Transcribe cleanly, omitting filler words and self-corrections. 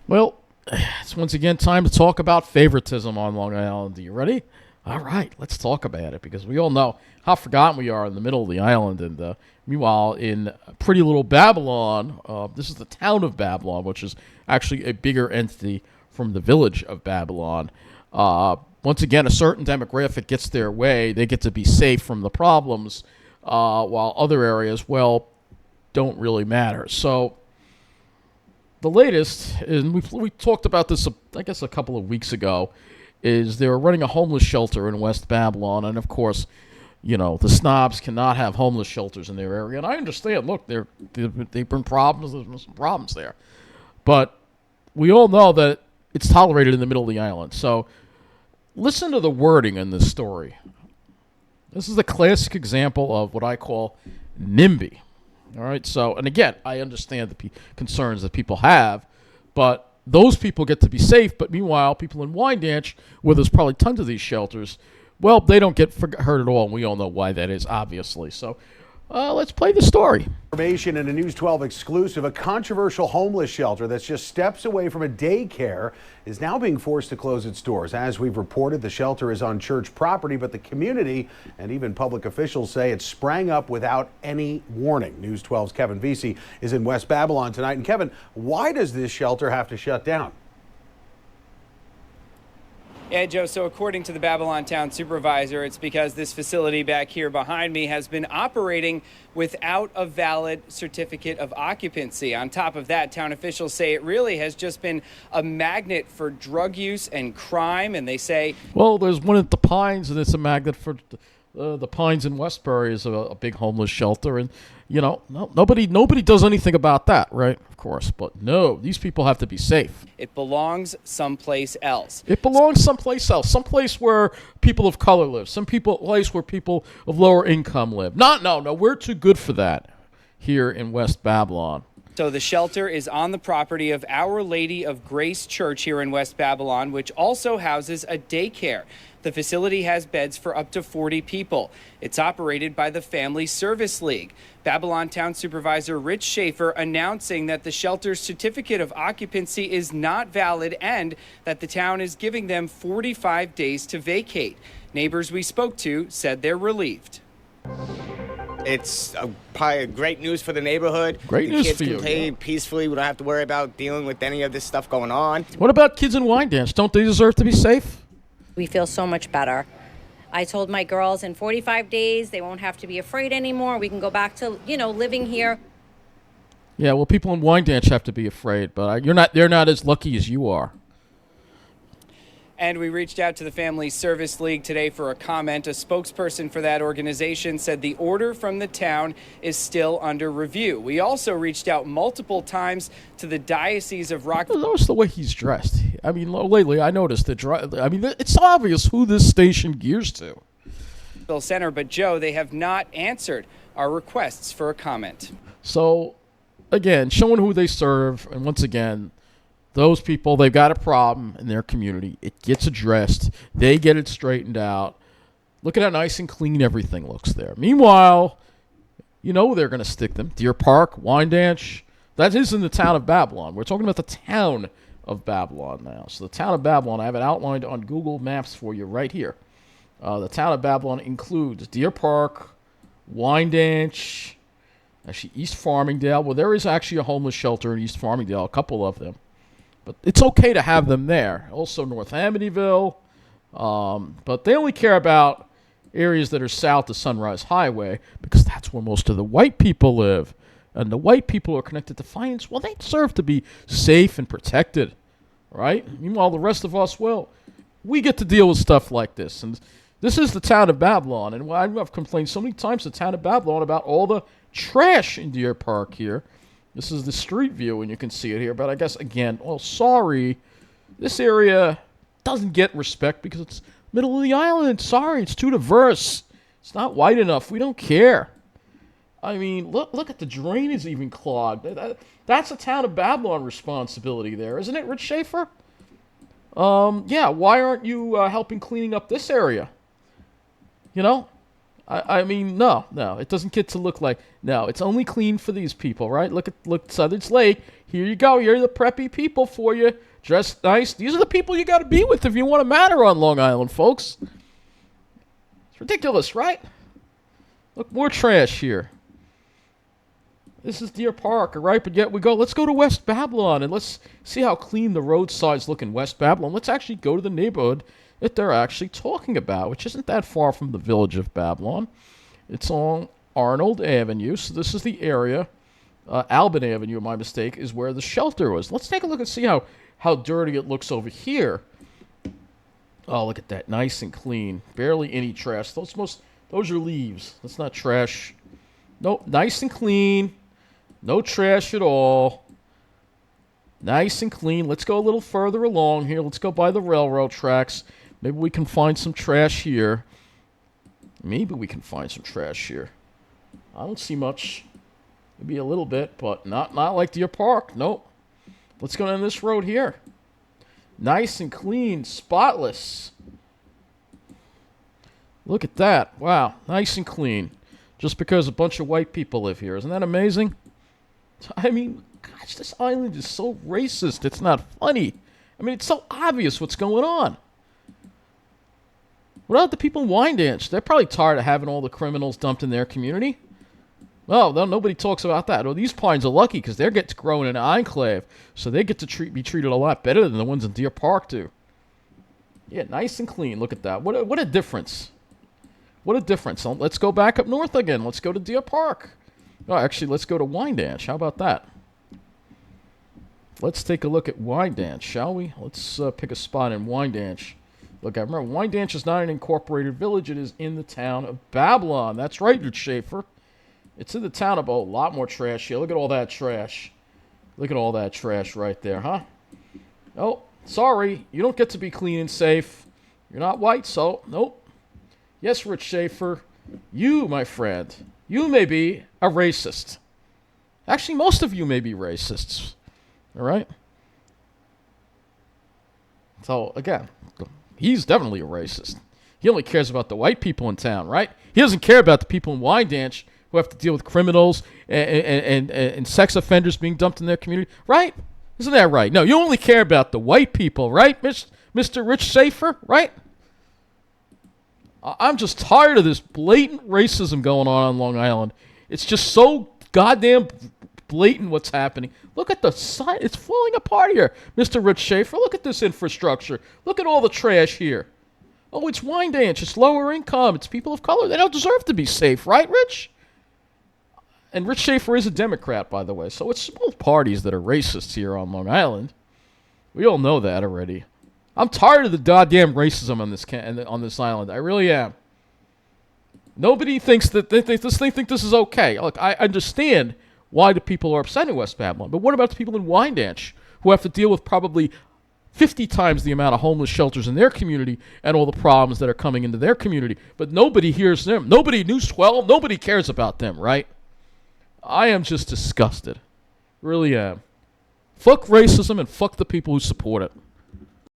Well, it's once again time to talk about favoritism on Long Island. Are you ready? All right, let's talk about it because we all know how forgotten we are in the middle of the island. And meanwhile, in pretty little Babylon, this is the town of Babylon, which is actually a bigger entity from the village of Babylon. Once again, a certain demographic gets their way. They get to be safe from the problems, while other areas, well, don't really matter. So the latest, and we talked about this, I guess, a couple of weeks ago, is they were running a homeless shelter in West Babylon, and of course, the snobs cannot have homeless shelters in their area. And I understand. Look, they've been problems. There's been some problems there, but we all know that it's tolerated in the middle of the island. So listen to the wording in this story. This is a classic example of what I call NIMBY. All right, so, and again, I understand the concerns that people have, but those people get to be safe, but meanwhile, people in Wyandanch, where there's probably tons of these shelters, well, they don't get hurt at all, and we all know why that is, obviously. So let's play the story. Information in a News 12 exclusive, a controversial homeless shelter that's just steps away from a daycare is now being forced to close its doors. As we've reported, the shelter is on church property, but the community and even public officials say it sprang up without any warning. News 12's Kevin Vesey is in West Babylon tonight. And Kevin, why does this shelter have to shut down? Yeah, Joe, so according to the Babylon town supervisor, it's because this facility back here behind me has been operating without a valid certificate of occupancy. On top of that, town officials say it really has just been a magnet for drug use and crime, and they say... Well, there's one at the Pines, and it's a magnet for the Pines in Westbury is a big homeless shelter, and, nobody does anything about that, right? Of course, but no, these people have to be safe. It belongs someplace else. It belongs someplace else, someplace where people of color live, place where people of lower income live. No, we're too good for that here in West Babylon. So the shelter is on the property of Our Lady of Grace Church here in West Babylon, which also houses a daycare. The facility has beds for up to 40 people. It's operated by the Family Service League. Babylon Town Supervisor Rich Schaefer announcing that the shelter's certificate of occupancy is not valid and that the town is giving them 45 days to vacate. Neighbors we spoke to said they're relieved. It's probably great news for the neighborhood. Great news for you. The kids can play peacefully. We don't have to worry about dealing with any of this stuff going on. What about kids in Wyandanch? Don't they deserve to be safe? We feel so much better. I told my girls in 45 days they won't have to be afraid anymore. We can go back to, living here. Yeah, well, people in Wyandanch have to be afraid, but they're not as lucky as you are. And we reached out to the Family Service League today for a comment. A spokesperson for that organization said the order from the town is still under review. We also reached out multiple times to the Diocese of Rockville. Notice the way he's dressed. I mean, lately I noticed it's obvious who this station gears to. Center, but Joe, they have not answered our requests for a comment. So, again, showing who they serve, and once again, those people, they've got a problem in their community. It gets addressed. They get it straightened out. Look at how nice and clean everything looks there. Meanwhile, they're going to stick them. Deer Park, Wyandanch, that is in the town of Babylon. We're talking about the town of Babylon now. So the town of Babylon, I have it outlined on Google Maps for you right here. The town of Babylon includes Deer Park, Wyandanch, actually East Farmingdale. Well, there is actually a homeless shelter in East Farmingdale, a couple of them. But it's okay to have them there. Also North Amityville. But they only care about areas that are south of Sunrise Highway because that's where most of the white people live. And the white people are connected to finance. Well, they deserve to be safe and protected, right? Meanwhile, the rest of us, well, we get to deal with stuff like this. And this is the town of Babylon. And I've complained so many times to the town of Babylon about all the trash in Deer Park here. This is the street view, and you can see it here. But I guess, again, sorry, this area doesn't get respect because it's middle of the island. Sorry, it's too diverse. It's not white enough. We don't care. I mean, look at the drainage even clogged. That's a town of Babylon responsibility there, isn't it, Rich Schaefer? Yeah, why aren't you helping cleaning up this area? I mean, no, it doesn't get to look like. No, it's only clean for these people, right? Look, Southern's Lake. Here you go. Here are the preppy people for you. Dressed nice. These are the people you got to be with if you want to matter on Long Island, folks. It's ridiculous, right? Look, more trash here. This is Deer Park, all right? But yet let's go to West Babylon, and let's see how clean the roadsides look in West Babylon. Let's actually go to the neighborhood that they're actually talking about, which isn't that far from the village of Babylon. It's on Arnold Avenue, so this is the area. Albin Avenue, my mistake, is where the shelter was. Let's take a look and see how dirty it looks over here. Oh, look at that. Nice and clean. Barely any trash. Those are leaves. That's not trash. Nope. Nice and clean. No trash at all. Nice and clean. Let's go a little further along here. Let's go by the railroad tracks. Maybe we can find some trash here. I don't see much. Maybe a little bit, but not like Deer Park. Nope. Let's go down this road here. Nice and clean. Spotless. Look at that. Wow. Nice and clean. Just because a bunch of white people live here. Isn't that amazing? I mean, gosh, this island is so racist. It's not funny. I mean, it's so obvious what's going on. What about the people in Wyandanch? They're probably tired of having all the criminals dumped in their community. Oh, no, nobody talks about that. Well, these pines are lucky because they get to grow in an enclave, so they get to be treated a lot better than the ones in Deer Park do. Yeah, nice and clean. Look at that. What a difference. What a difference. Let's go back up north again. Let's go to Deer Park. Oh, actually, let's go to Wyandanch. How about that? Let's take a look at Wyandanch, shall we? Let's pick a spot in Wyandanch. Look, I remember Wyandanch is not an incorporated village. It is in the town of Babylon. That's right, Rich Schaefer. It's in the town of a lot more trash here. Look at all that trash. Look at all that trash right there, huh? Oh, sorry. You don't get to be clean and safe. You're not white, so nope. Yes, Rich Schaefer, you, my friend, you may be a racist. Actually, most of you may be racists. All right? So, again, he's definitely a racist. He only cares about the white people in town, right? He doesn't care about the people in Wyandanch who have to deal with criminals and sex offenders being dumped in their community, right? Isn't that right? No, you only care about the white people, right, Mr. Rich Schaefer, right? I'm just tired of this blatant racism going on Long Island. It's just so goddamn blatant what's happening. Look at the side. It's falling apart here, Mr. Rich Schaefer. Look at this infrastructure. Look at all the trash here. Oh, it's Wyandanch. It's lower income. It's people of color. They don't deserve to be safe, right, Rich? And Rich Schaefer is a Democrat, by the way. So it's both parties that are racists here on Long Island. We all know that already. I'm tired of the goddamn racism on this island. I really am. Nobody thinks that they think this is okay. Look, I understand why the people are upset in West Babylon, but what about the people in Wyandanch who have to deal with probably 50 times the amount of homeless shelters in their community and all the problems that are coming into their community? But nobody hears them. Nobody, News 12, nobody cares about them, right? I am just disgusted. Really am. Fuck racism and fuck the people who support it.